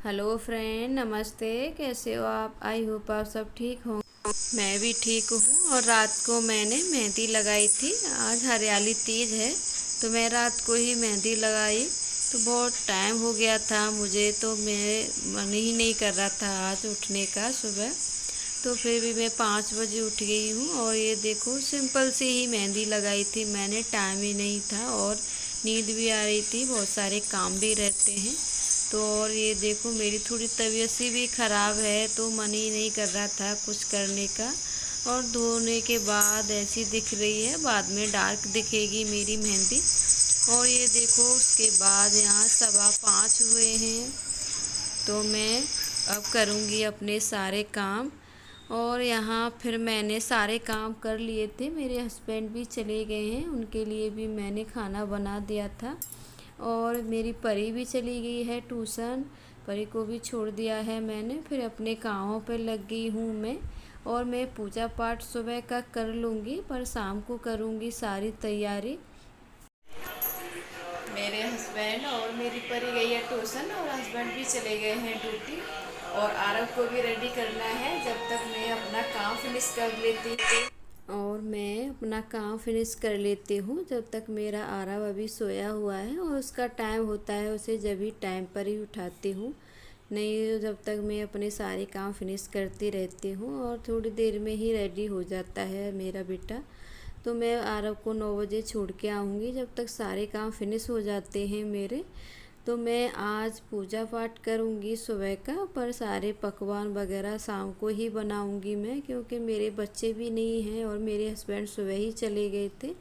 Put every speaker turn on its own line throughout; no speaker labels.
Hello friend, नमस्ते। कैसे हो आप? आई होप आप सब ठीक हो। मैं भी ठीक हूँ। और रात को मैंने मेहंदी लगाई थी। आज हरियाली तीज है तो मैं रात को ही मेहंदी लगाई। तो बहुत टाइम हो गया था मुझे, तो मैं मन ही नहीं कर रहा था आज उठने का सुबह। तो फिर भी मैं 5 बजे उठ गई हूँ। और ये देखो, सिंपल सी ही मेहंदी लगाई थी मैंने, टाइम ही नहीं था और नींद भी आ रही थी, बहुत सारे काम भी रहते हैं। तो और ये देखो, मेरी थोड़ी तबीयत सी भी ख़राब है तो मन ही नहीं कर रहा था कुछ करने का। और धोने के बाद ऐसी दिख रही है, बाद में डार्क दिखेगी मेरी मेहंदी। और ये देखो, उसके बाद यहाँ 5:15 हुए हैं। तो मैं अब करूँगी अपने सारे काम। और यहाँ फिर मैंने सारे काम कर लिए थे, मेरे हस्बैंड भी चले गए हैं, उनके लिए भी मैंने खाना बना दिया था। और मेरी परी भी चली गई है ट्यूशन, परी को भी छोड़ दिया है मैंने। फिर अपने कामों पर लग गई हूँ मैं। और मैं पूजा पाठ सुबह का कर लूँगी, पर शाम को करूँगी सारी तैयारी। मेरे हस्बैंड और मेरी परी गई है ट्यूशन और हस्बैंड भी चले गए हैं ड्यूटी। और आरव को भी रेडी करना है, जब तक मैं अपना काम फिनिश कर लेती हूँ। और मैं अपना काम फिनिश कर लेती हूँ जब तक मेरा आरव अभी सोया हुआ है। और उसका टाइम होता है, उसे जब भी टाइम पर ही उठाती हूँ, नहीं जब तक मैं अपने सारे काम फिनिश करती रहती हूँ। और थोड़ी देर में ही रेडी हो जाता है मेरा बेटा। तो मैं आरव को 9 बजे छोड़ के आऊँगी, जब तक सारे काम फिनिश हो जाते हैं मेरे। तो मैं आज पूजा पाठ करूँगी सुबह का, पर सारे पकवान वगैरह शाम को ही बनाऊँगी मैं, क्योंकि मेरे बच्चे भी नहीं हैं और मेरे हस्बैंड सुबह ही चले गए थे।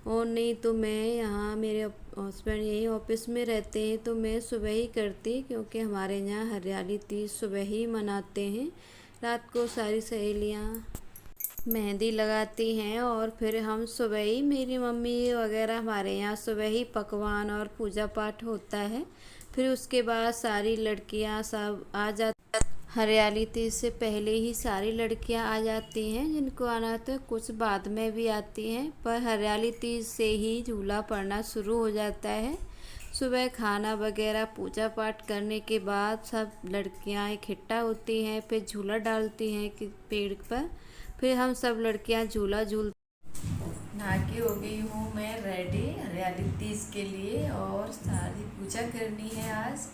और नहीं तो मैं यहाँ, मेरे हस्बैंड यहीं ऑफिस में रहते हैं तो मैं सुबह ही करती, क्योंकि हमारे यहाँ हरियाली तीज सुबह ही मनाते हैं। रात को सारी सहेलियाँ मेहंदी लगाती हैं और फिर हम सुबह ही, मेरी मम्मी वगैरह हमारे यहाँ सुबह ही पकवान और पूजा पाठ होता है। फिर उसके बाद सारी लड़कियाँ सब आ जाती। हरियाली तीज से पहले ही सारी लड़कियां आ जाती हैं, जिनको आना होता है, कुछ बाद में भी आती हैं। पर हरियाली तीज से ही झूला पड़ना शुरू हो जाता है। सुबह खाना वगैरह पूजा पाठ करने के बाद सब लड़कियां इकट्ठा होती हैं, फिर झूला डालती हैं कि पेड़ पर। फिर हम सब लड़कियां झूला झूल। नहा के हो गई हूँ मैं रेडी हरियाली तीज के लिए, और सारी पूजा करनी है आज।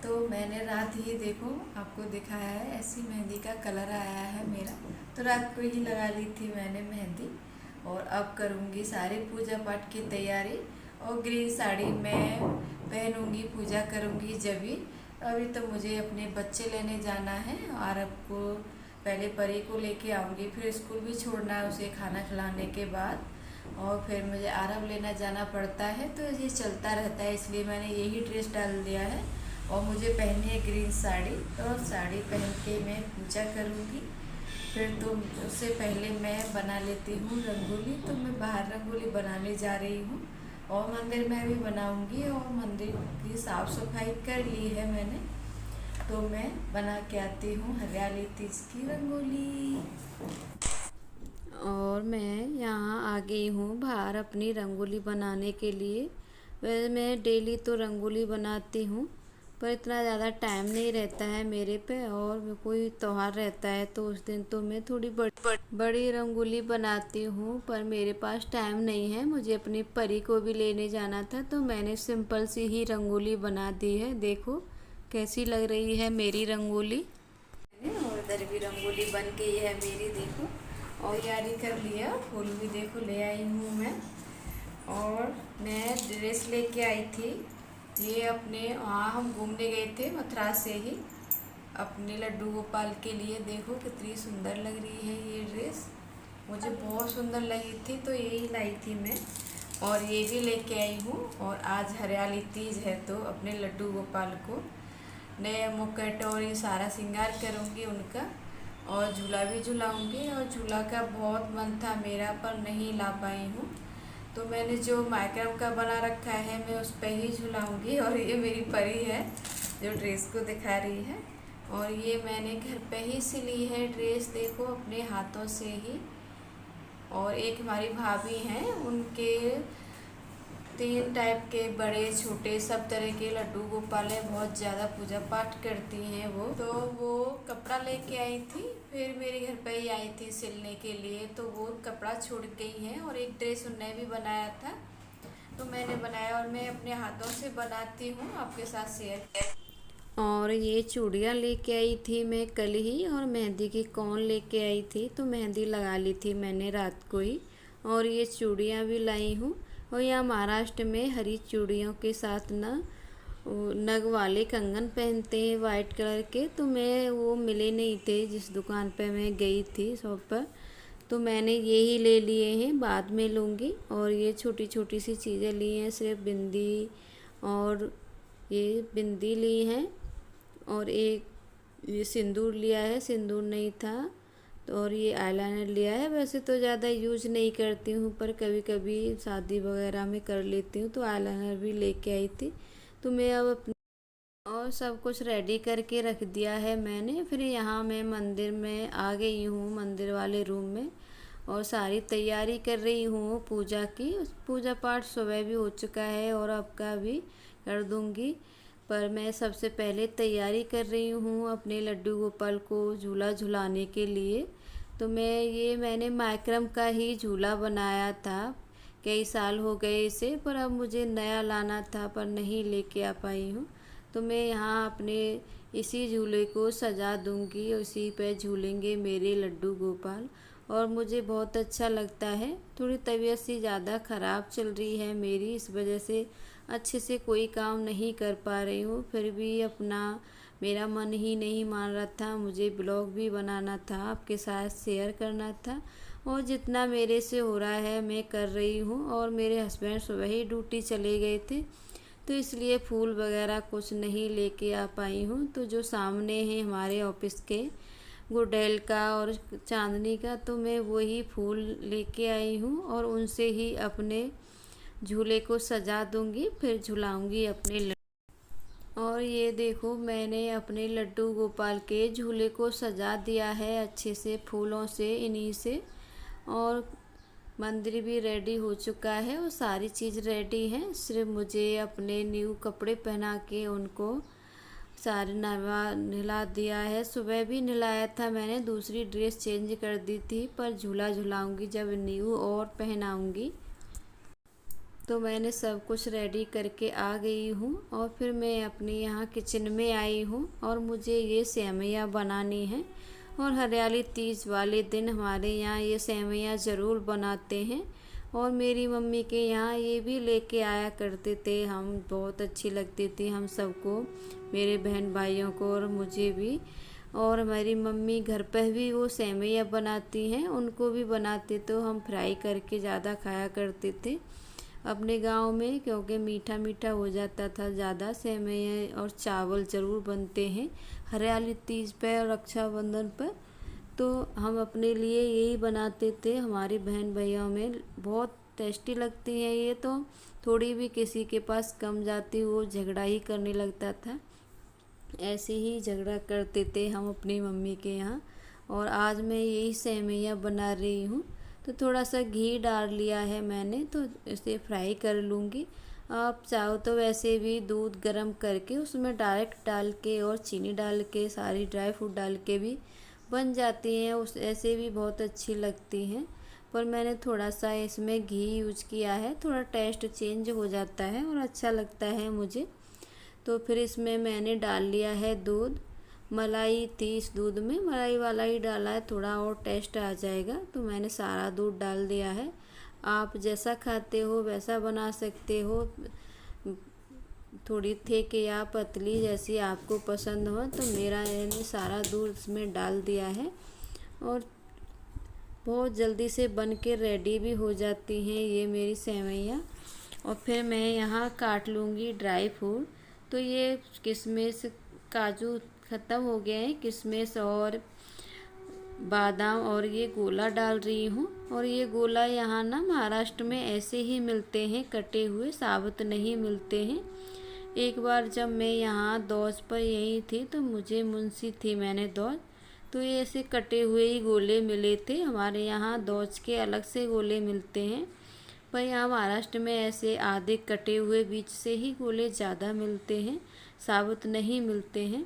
तो मैंने रात ही, देखो आपको दिखाया है, ऐसी मेहंदी का कलर आया है मेरा, तो रात को ही लगा ली थी मैंने मेहंदी। और अब करूँगी सारे पूजा पाठ की तैयारी। और ग्रीन साड़ी मैं पहनूँगी, पूजा करूँगी जब भी। अभी तो मुझे अपने बच्चे लेने जाना है, आरव को पहले परी को लेके आऊँगी, फिर स्कूल भी छोड़ना है उसे खाना खिलाने के बाद। और फिर मुझे आरव लेना जाना पड़ता है, तो ये चलता रहता है, इसलिए मैंने यही ड्रेस डाल दिया है। और मुझे पहननी है ग्रीन साड़ी, तो साड़ी पहन के मैं पूजा करूँगी। फिर तो उससे पहले मैं बना लेती हूँ रंगोली। तो मैं बाहर रंगोली बनाने जा रही हूँ और मंदिर में भी बनाऊँगी। और मंदिर की साफ़ सफाई कर ली है मैंने, तो मैं बना के आती हूँ हरियाली तीज की रंगोली। और मैं यहाँ आ गई हूँ बाहर अपनी रंगोली बनाने के लिए। वैसे मैं डेली तो रंगोली बनाती हूँ, पर इतना ज़्यादा टाइम नहीं रहता है मेरे पे। और कोई त्योहार रहता है तो उस दिन तो मैं थोड़ी बड़ी रंगोली बनाती हूँ, पर मेरे पास टाइम नहीं है। मुझे अपनी परी को भी लेने जाना था, तो मैंने सिंपल सी ही रंगोली बना दी है। देखो कैसी लग रही है मेरी रंगोली। और इधर भी रंगोली बन गई है मेरी, देखो। और तैयारी कर लिया, फूल भी देखो ले आई हूँ मैं। और मैं ड्रेस लेके आई थी, ये अपने वहाँ हम घूमने गए थे मथुरा से ही, अपने लड्डू गोपाल के लिए। देखो कितनी सुंदर लग रही है ये ड्रेस, मुझे बहुत सुंदर लगी थी तो यही लाई थी मैं। और ये भी लेके आई हूँ। और आज हरियाली तीज है तो अपने लड्डू गोपाल को नए मुकुट और ये सारा श्रृंगार करूँगी उनका। और झूला भी झुलाऊँगी। और झूला का बहुत मन था मेरा, पर नहीं ला पाई हूँ, तो मैंने जो माइक्रोम का बना रखा है मैं उस पर ही झुलाऊँगी। और ये मेरी परी है जो ड्रेस को दिखा रही है। और ये मैंने घर पे ही सिली है ड्रेस, देखो अपने हाथों से ही। और एक हमारी भाभी हैं, उनके 3 टाइप के बड़े छोटे सब तरह के लड्डू गोपाल है, बहुत ज़्यादा पूजा पाठ करती हैं वो। तो वो कपड़ा लेके आई थी, फिर मेरे घर पे ही आई थी सिलने के लिए, तो वो कपड़ा छोड़ गई है और एक ड्रेस उन्होंने भी बनाया था, तो मैंने बनाया और मैं अपने हाथों से बनाती हूँ, आपके साथ शेयर किया। और ये चूड़ियाँ लेके आई थी मैं कल ही, और मेहंदी की कोन लेके आई थी, तो मेहंदी लगा ली थी मैंने रात को ही। और ये चूड़ियाँ भी लाई हूँ। और यहाँ महाराष्ट्र में हरी चूड़ियों के साथ ना नग वाले कंगन पहनते हैं वाइट कलर के, तो मैं वो मिले नहीं थे जिस दुकान पे मैं गई थी शॉप पर, तो मैंने ये ही ले लिए हैं, बाद में लूँगी। और ये छोटी छोटी सी चीज़ें ली हैं, सिर्फ बिंदी और ये बिंदी ली हैं, और एक ये सिंदूर लिया है, सिंदूर नहीं था। तो और ये आईलाइनर लिया है, वैसे तो ज़्यादा यूज नहीं करती हूँ, पर कभी कभी शादी वगैरह में कर लेती हूँ, तो आईलाइनर भी लेके आई थी। तो मैं अब अपने और सब कुछ रेडी करके रख दिया है मैंने। फिर यहाँ मैं मंदिर में आ गई हूँ, मंदिर वाले रूम में, और सारी तैयारी कर रही हूँ पूजा की। पूजा पाठ सुबह भी हो चुका है और अब का भी कर दूँगी, पर मैं सबसे पहले तैयारी कर रही हूँ अपने लड्डू गोपाल को झूला झुलाने के लिए। तो मैंने माइक्रम का ही झूला बनाया था, कई साल हो गए इसे, पर अब मुझे नया लाना था, पर नहीं लेके आ पाई हूँ। तो मैं यहाँ अपने इसी झूले को सजा दूँगी, उसी पे झूलेंगे मेरे लड्डू गोपाल, और मुझे बहुत अच्छा लगता है। थोड़ी तबीयत सी ज़्यादा ख़राब चल रही है मेरी, इस वजह से अच्छे से कोई काम नहीं कर पा रही हूँ। फिर भी मेरा मन ही नहीं मान रहा था, मुझे ब्लॉग भी बनाना था, आपके साथ शेयर करना था, और जितना मेरे से हो रहा है मैं कर रही हूँ। और मेरे हस्बैंड सुबह ही ड्यूटी चले गए थे, तो इसलिए फूल वगैरह कुछ नहीं लेके आ पाई हूँ। तो जो सामने है हमारे ऑफिस के गुड़ैल का और चांदनी का, तो मैं वही फूल लेके आई हूँ, और उनसे ही अपने झूले को सजा दूँगी, फिर झुलाऊँगी अपने और ये देखो मैंने अपने लड्डू गोपाल के झूले को सजा दिया है अच्छे से फूलों से, इन्हीं से। और मंदिर भी रेडी हो चुका है और सारी चीज़ रेडी है, सिर्फ मुझे अपने न्यू कपड़े पहना के उनको सारे नहला दिया है। सुबह भी नहलाया था मैंने, दूसरी ड्रेस चेंज कर दी थी, पर झूला झुलाऊँगी जब न्यू और पहनाऊँगी। तो मैंने सब कुछ रेडी करके आ गई हूँ, और फिर मैं अपने यहाँ किचन में आई हूँ, और मुझे ये सेवइयाँ बनानी है। और हरियाली तीज वाले दिन हमारे यहाँ ये सेवइयाँ ज़रूर बनाते हैं, और मेरी मम्मी के यहाँ ये भी लेके आया करते थे हम, बहुत अच्छी लगती थी हम सबको, मेरे बहन भाइयों को और मुझे भी। और हमारी मम्मी घर पर भी वो सेवइयाँ बनाती हैं, उनको भी बनाते तो हम फ्राई करके ज़्यादा खाया करते थे अपने गांव में, क्योंकि मीठा मीठा हो जाता था ज़्यादा। सेवइयाँ और चावल ज़रूर बनते हैं हरियाली तीज पे और रक्षाबंधन पर, तो हम अपने लिए यही बनाते थे। हमारी बहन भैया में बहुत टेस्टी लगती है ये, तो थोड़ी भी किसी के पास कम जाती वो झगड़ा ही करने लगता था, ऐसे ही झगड़ा करते थे हम अपनी मम्मी के यहाँ। और आज मैं यही सेवइयाँ बना रही हूँ, तो थोड़ा सा घी डाल लिया है मैंने, तो इसे फ्राई कर लूँगी। आप चाहो तो वैसे भी दूध गरम करके उसमें डायरेक्ट डाल के और चीनी डाल के सारी ड्राई फ्रूट डाल के भी बन जाती हैं, उस ऐसे भी बहुत अच्छी लगती हैं, पर मैंने थोड़ा सा इसमें घी यूज किया है, थोड़ा टेस्ट चेंज हो जाता है और अच्छा लगता है मुझे। तो फिर इसमें मैंने डाल लिया है दूध, मलाई थी इस दूध में, मलाई वाला ही डाला है, थोड़ा और टेस्ट आ जाएगा, तो मैंने सारा दूध डाल दिया है। आप जैसा खाते हो वैसा बना सकते हो, थोड़ी थिक या पतली जैसी आपको पसंद हो। तो मेरा मैंने सारा दूध इसमें डाल दिया है, और बहुत जल्दी से बन के रेडी भी हो जाती हैं ये मेरी सेवइयाँ। और फिर मैं यहाँ काट लूँगी ड्राई फ्रूट, तो ये किशमिश काजू ख़त्म हो गए हैं, किशमिश और बादाम और ये गोला डाल रही हूँ। और ये गोला यहाँ ना महाराष्ट्र में ऐसे ही मिलते हैं, कटे हुए, साबुत नहीं मिलते हैं। एक बार जब मैं यहाँ दौज पर यही थी, तो मुझे मुंशी थी मैंने दौज, तो ये ऐसे कटे हुए ही गोले मिले थे। हमारे यहाँ दौज के अलग से गोले मिलते हैं, पर यहाँ महाराष्ट्र में ऐसे आधे कटे हुए बीज से ही गोले ज़्यादा मिलते हैं, साबुत नहीं मिलते हैं।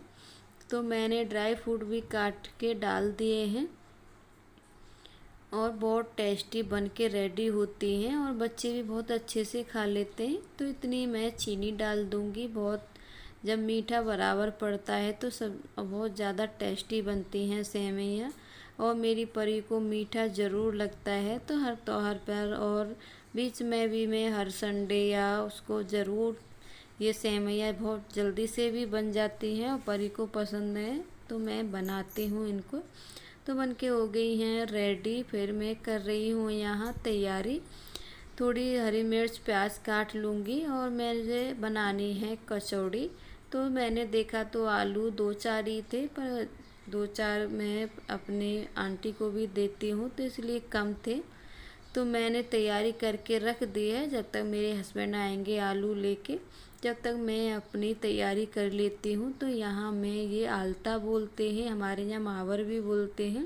तो मैंने ड्राई फ्रूट भी काट के डाल दिए हैं और बहुत टेस्टी बन के रेडी होती हैं और बच्चे भी बहुत अच्छे से खा लेते हैं। तो इतनी मैं चीनी डाल दूँगी। बहुत जब मीठा बराबर पड़ता है तो सब बहुत ज़्यादा टेस्टी बनती हैं सेवइयाँ। और मेरी परी को मीठा ज़रूर लगता है, तो हर त्योहार पर और बीच में भी मैं हर संडे या उसको ज़रूर, ये सेवइयाँ बहुत जल्दी से भी बन जाती हैं और परी को पसंद है तो मैं बनाती हूँ इनको। तो बन के हो गई हैं रेडी। फिर मैं कर रही हूँ यहाँ तैयारी। थोड़ी हरी मिर्च प्याज काट लूँगी और मुझे बनानी है कचौड़ी। तो मैंने देखा तो आलू 2-4 ही थे, पर 2-4 मैं अपनी आंटी को भी देती हूँ तो इसलिए कम थे। तो मैंने तैयारी करके रख दी है, जब तक मेरे हस्बैंड आएंगे आलू लेके, जब तक मैं अपनी तैयारी कर लेती हूँ। तो यहाँ मैं ये आलता बोलते हैं, हमारे यहाँ महावर भी बोलते हैं।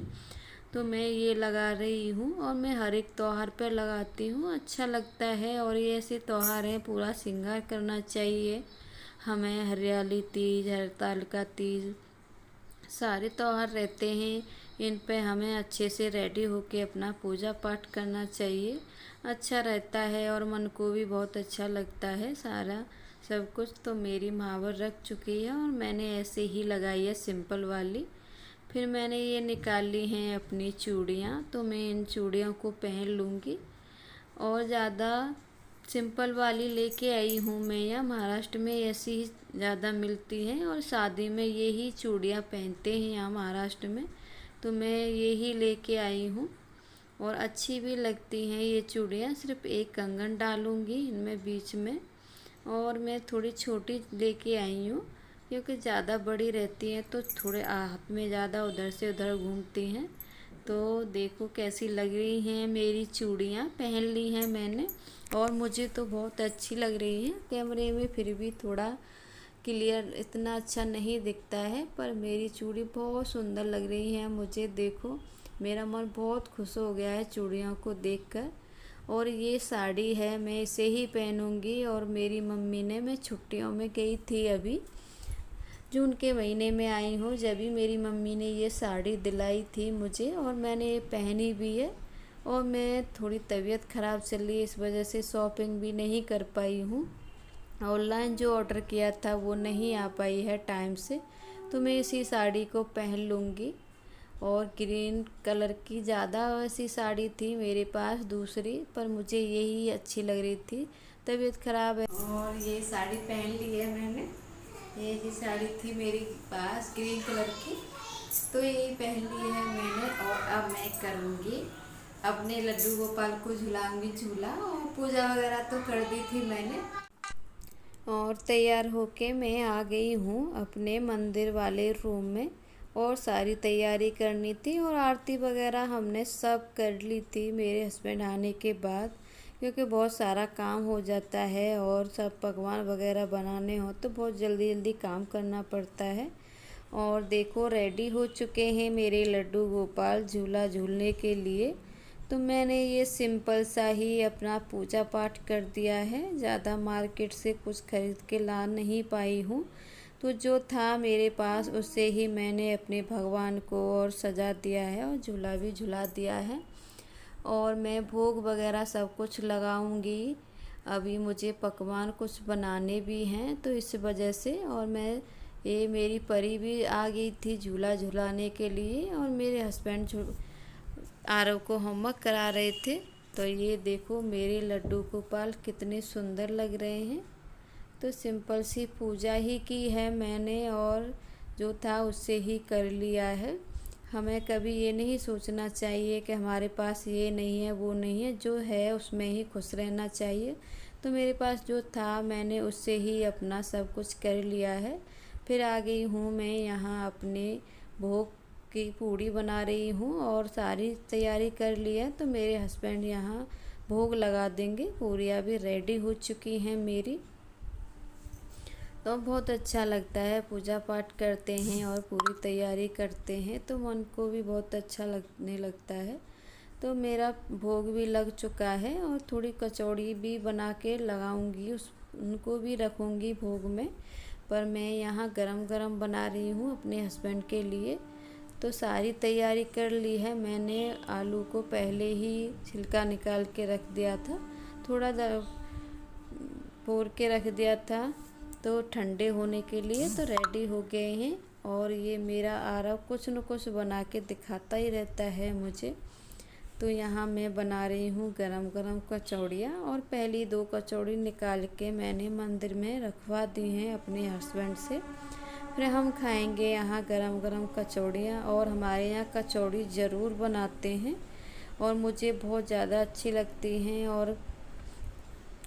तो मैं ये लगा रही हूँ और मैं हर एक त्योहार पर लगाती हूँ, अच्छा लगता है। और ये ऐसे त्योहार हैं, पूरा श्रृंगार करना चाहिए हमें। हरियाली तीज, हरतालिका तीज, सारे त्योहार रहते हैं, इन पे हमें अच्छे से रेडी होके अपना पूजा पाठ करना चाहिए। अच्छा रहता है और मन को भी बहुत अच्छा लगता है सारा सब कुछ। तो मेरी महावर रख चुकी है और मैंने ऐसे ही लगाई है सिंपल वाली। फिर मैंने ये निकाल ली हैं अपनी चूड़ियाँ, तो मैं इन चूड़ियों को पहन लूँगी। और ज़्यादा सिंपल वाली लेके आई हूँ मैं, यहाँ महाराष्ट्र में ऐसी ही ज़्यादा मिलती हैं और शादी में यही चूड़ियाँ पहनते हैं यहाँ महाराष्ट्र में। तो मैं यही लेके आई हूँ और अच्छी भी लगती हैं ये चूड़ियाँ। सिर्फ एक कंगन डालूँगी इनमें बीच में, और मैं थोड़ी छोटी लेके आई हूँ क्योंकि ज़्यादा बड़ी रहती हैं तो थोड़े हाथ में ज़्यादा उधर से उधर घूमती हैं। तो देखो कैसी लग रही हैं मेरी चूड़ियाँ, पहन ली हैं मैंने और मुझे तो बहुत अच्छी लग रही हैं। कैमरे में फिर भी थोड़ा क्लियर इतना अच्छा नहीं दिखता है, पर मेरी चूड़ी बहुत सुंदर लग रही है मुझे। देखो मेरा मन बहुत खुश हो गया है चूड़ियों को देखकर। और ये साड़ी है, मैं इसे ही पहनूंगी। और मेरी मम्मी ने, मैं छुट्टियों में गई थी अभी जून के महीने में आई हूँ, जब भी मेरी मम्मी ने ये साड़ी दिलाई थी मुझे और मैंने ये पहनी भी है। और मैं थोड़ी तबीयत ख़राब चल रही है, इस वजह से शॉपिंग भी नहीं कर पाई हूँ। ऑनलाइन जो ऑर्डर किया था वो नहीं आ पाई है टाइम से, तो मैं इसी साड़ी को पहन लूँगी। और ग्रीन कलर की ज़्यादा ऐसी साड़ी थी मेरे पास दूसरी, पर मुझे यही अच्छी लग रही थी, तबीयत ख़राब है। और ये साड़ी पहन ली है मैंने, ये ही साड़ी थी मेरे पास ग्रीन कलर की, तो यही पहन ली है मैंने। और अब मैं करूँगी अपने लड्डू गोपाल को झुलाऊंगी झूला। और पूजा वगैरह तो कर दी थी मैंने और तैयार होके मैं आ गई हूँ अपने मंदिर वाले रूम में। और सारी तैयारी करनी थी और आरती वगैरह हमने सब कर ली थी मेरे हस्बैंड आने के बाद, क्योंकि बहुत सारा काम हो जाता है और सब पकवान वगैरह बनाने हो तो बहुत जल्दी जल्दी काम करना पड़ता है। और देखो रेडी हो चुके हैं मेरे लड्डू गोपाल झूला झूलने के लिए। तो मैंने ये सिंपल सा ही अपना पूजा पाठ कर दिया है, ज़्यादा मार्केट से कुछ खरीद के ला नहीं पाई हूँ। तो जो था मेरे पास उससे ही मैंने अपने भगवान को और सजा दिया है और झूला भी झुला दिया है। और मैं भोग वगैरह सब कुछ लगाऊंगी। अभी मुझे पकवान कुछ बनाने भी हैं तो इस वजह से। और मैं, ये मेरी परी भी आ गई थी झूला झुलाने के लिए और मेरे हस्बैंड आरव को होमवर्क करा रहे थे। तो ये देखो मेरे लड्डू गोपाल कितने सुंदर लग रहे हैं। तो सिंपल सी पूजा ही की है मैंने और जो था उससे ही कर लिया है। हमें कभी ये नहीं सोचना चाहिए कि हमारे पास ये नहीं है वो नहीं है, जो है उसमें ही खुश रहना चाहिए। तो मेरे पास जो था मैंने उससे ही अपना सब कुछ कर लिया है। फिर आ गई हूँ मैं यहाँ अपने भोग की पूड़ी बना रही हूँ और सारी तैयारी कर ली है। तो मेरे हस्बैंड यहाँ भोग लगा देंगे। पूड़ियाँ भी रेडी हो चुकी हैं मेरी। तो बहुत अच्छा लगता है, पूजा पाठ करते हैं और पूरी तैयारी करते हैं तो मन को भी बहुत अच्छा लगने लगता है। तो मेरा भोग भी लग चुका है और थोड़ी कचौड़ी भी बना के लगाऊंगी, उनको भी रखूंगी भोग में। पर मैं यहाँ गरम गरम बना रही हूँ अपने हस्बैंड के लिए। तो सारी तैयारी कर ली है मैंने। आलू को पहले ही छिलका निकाल के रख दिया था, थोड़ा पोर के रख दिया था तो ठंडे होने के लिए। तो रेडी हो गए हैं। और ये मेरा आरव कुछ न कुछ बना के दिखाता ही रहता है मुझे। तो यहाँ मैं बना रही हूँ गरम गरम कचौड़ियाँ, और पहली 2 कचौड़ी निकाल के मैंने मंदिर में रखवा दी हैं अपने हस्बैंड से। फिर हम खाएंगे यहाँ गरम गरम कचौड़ियाँ। और हमारे यहाँ कचौड़ी ज़रूर बनाते हैं और मुझे बहुत ज़्यादा अच्छी लगती हैं, और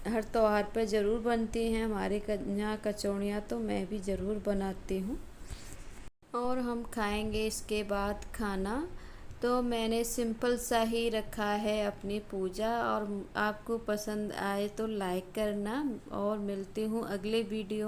हर त्योहार पे ज़रूर बनती हैं हमारे यहाँ कचौड़ियाँ, तो मैं भी ज़रूर बनाती हूँ। और हम खाएंगे इसके बाद खाना। तो मैंने सिंपल सा ही रखा है अपनी पूजा, और आपको पसंद आए तो लाइक करना। और मिलती हूँ अगले वीडियो।